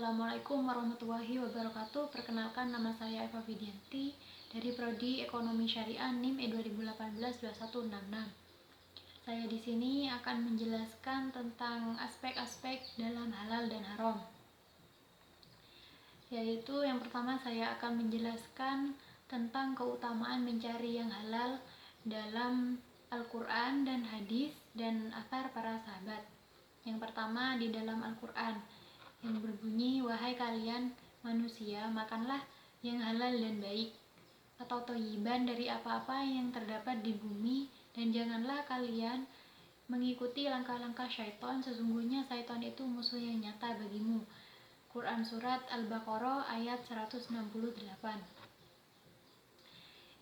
Assalamualaikum warahmatullahi wabarakatuh. Perkenalkan, nama saya Eva Widianti dari Prodi Ekonomi Syariah NIM E2018-2166. Saya di sini akan menjelaskan tentang aspek-aspek dalam halal dan haram. Yaitu yang pertama saya akan menjelaskan tentang keutamaan mencari yang halal dalam Al-Quran dan hadis dan athar para sahabat. Yang pertama di dalam Al-Quran yang berbunyi, "Wahai kalian manusia, makanlah yang halal dan baik atau thayyiban dari apa-apa yang terdapat di bumi, dan janganlah kalian mengikuti langkah-langkah syaitan, sesungguhnya syaitan itu musuh yang nyata bagimu." Quran Surat Al-Baqarah ayat 168.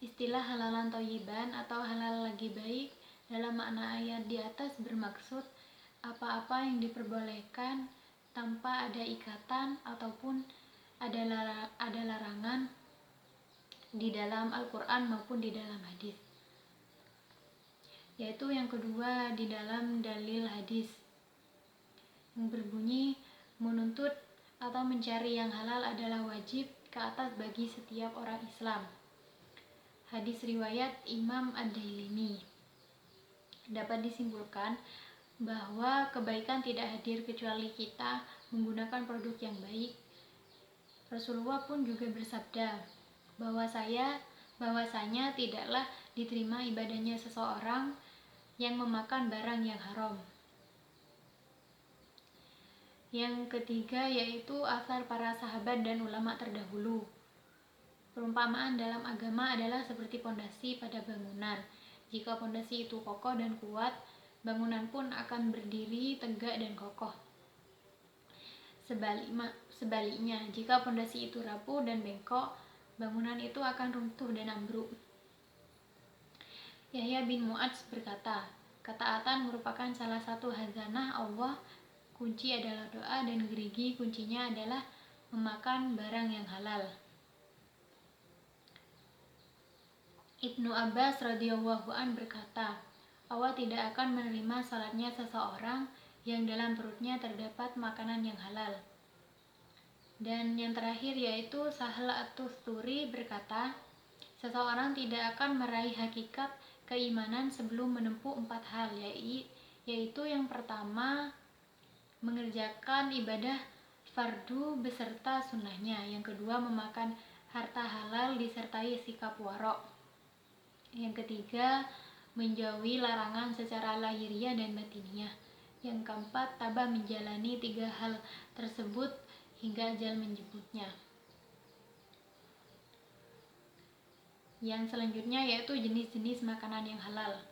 Istilah halalan thayyiban atau halal lagi baik dalam makna ayat di atas bermaksud apa-apa yang diperbolehkan tanpa ada ikatan ataupun ada larangan di dalam Al-Quran maupun di dalam hadis. Yaitu yang kedua di dalam dalil hadis yang berbunyi, menuntut atau mencari yang halal adalah wajib ke atas bagi setiap orang Islam. Hadis riwayat Imam Ad-Dailimi. Dapat disimpulkan bahwa kebaikan tidak hadir kecuali kita menggunakan produk yang baik. Rasulullah pun juga bersabda bahwasanya tidaklah diterima ibadahnya seseorang yang memakan barang yang haram. Yang ketiga yaitu athar para sahabat dan ulama terdahulu. Perumpamaan dalam agama adalah seperti pondasi pada bangunan. Jika pondasi itu kokoh dan kuat, bangunan pun akan berdiri tegak dan kokoh. Sebaliknya, jika pondasi itu rapuh dan bengkok, bangunan itu akan runtuh dan ambruk. Yahya bin Mu'adz berkata, ketaatan merupakan salah satu khazanah Allah. Kunci adalah doa dan gerigi kuncinya adalah memakan barang yang halal. Ibnu Abbas radhiyallahu an berkata, Allah tidak akan menerima salatnya seseorang yang dalam perutnya terdapat makanan yang halal. Dan yang terakhir yaitu Sahal At-Tusturi berkata, seseorang tidak akan meraih hakikat keimanan sebelum menempuh 4 hal, yaitu yang pertama mengerjakan ibadah fardu beserta sunnahnya, yang kedua memakan harta halal disertai sikap warok, yang ketiga menjauhi larangan secara lahiriah dan batiniah, yang keempat tabah menjalani 3 hal tersebut hingga ajal menjemputnya. Yang selanjutnya yaitu jenis-jenis makanan yang halal.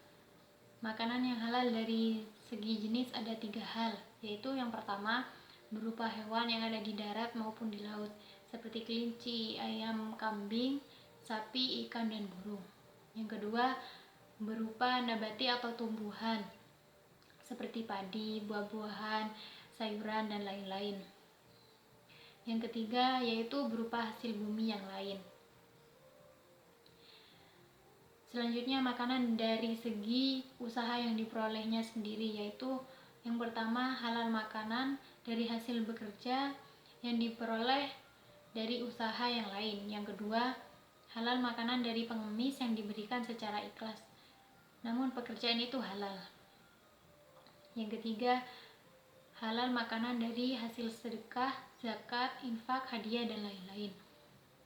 Makanan yang halal dari segi jenis ada 3 hal, yaitu yang pertama berupa hewan yang ada di darat maupun di laut, seperti kelinci, ayam, kambing, sapi, ikan, dan burung. Yang kedua berupa nabati atau tumbuhan, seperti padi, buah-buahan, sayuran, dan lain-lain. Yang ketiga yaitu berupa hasil bumi yang lain. Selanjutnya makanan dari segi usaha yang diperolehnya sendiri, yaitu yang pertama halal makanan dari hasil bekerja yang diperoleh dari usaha yang lain. Yang kedua halal makanan dari pengemis yang diberikan secara ikhlas, namun pekerjaan itu halal. Yang ketiga halal makanan dari hasil sedekah, zakat, infak, hadiah, dan lain-lain.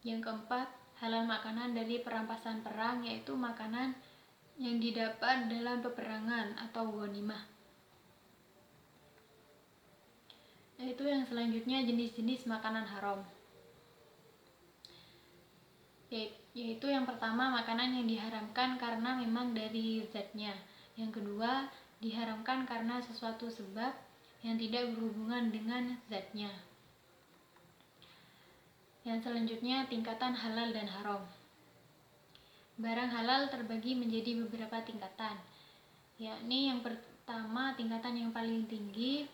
Yang keempat halal makanan dari perampasan perang, yaitu makanan yang didapat dalam peperangan atau ghanimah. Yaitu yang selanjutnya jenis-jenis makanan haram, yaitu yang pertama makanan yang diharamkan karena memang dari zatnya. Yang kedua diharamkan karena sesuatu sebab yang tidak berhubungan dengan zatnya. Yang selanjutnya tingkatan halal dan haram. Barang halal terbagi menjadi beberapa tingkatan, yakni yang pertama tingkatan yang paling tinggi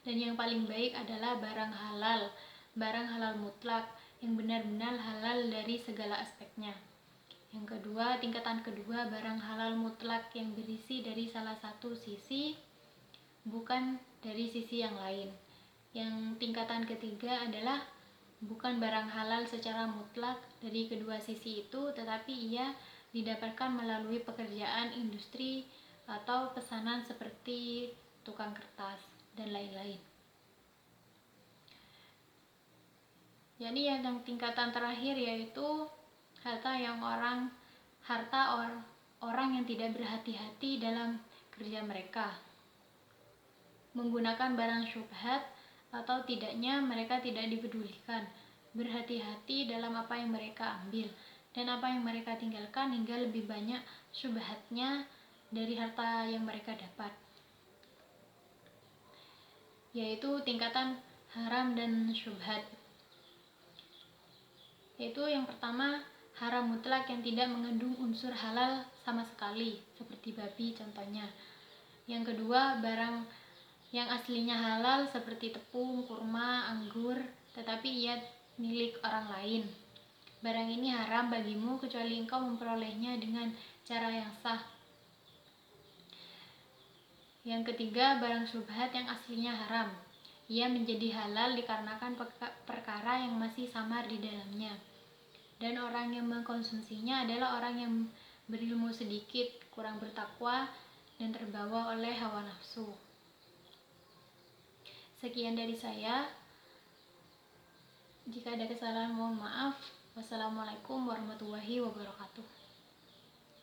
dan yang paling baik adalah barang halal mutlak yang benar-benar halal dari segala aspeknya. Yang kedua, tingkatan kedua barang halal mutlak yang berisi dari salah satu sisi, bukan dari sisi yang lain. Yang tingkatan ketiga adalah bukan barang halal secara mutlak dari kedua sisi itu, tetapi ia didapatkan melalui pekerjaan industri atau pesanan seperti tukang kertas dan lain-lain. Jadi yang tingkatan terakhir yaitu harta orang yang tidak berhati-hati dalam kerja mereka, menggunakan barang syubhat atau tidaknya mereka tidak dipedulikan, berhati-hati dalam apa yang mereka ambil dan apa yang mereka tinggalkan hingga lebih banyak syubhatnya dari harta yang mereka dapat, yaitu tingkatan haram dan syubhat. Yaitu yang pertama, haram mutlak yang tidak mengandung unsur halal sama sekali, seperti babi contohnya. Yang kedua, barang yang aslinya halal seperti tepung, kurma, anggur, tetapi ia milik orang lain. Barang ini haram bagimu kecuali engkau memperolehnya dengan cara yang sah. Yang ketiga, barang syubhat yang aslinya haram. Ia menjadi halal dikarenakan perkara yang masih samar di dalamnya. Dan orang yang mengkonsumsinya adalah orang yang berilmu sedikit, kurang bertakwa, dan terbawa oleh hawa nafsu. Sekian dari saya. Jika ada kesalahan mohon maaf. Wassalamualaikum warahmatullahi wabarakatuh.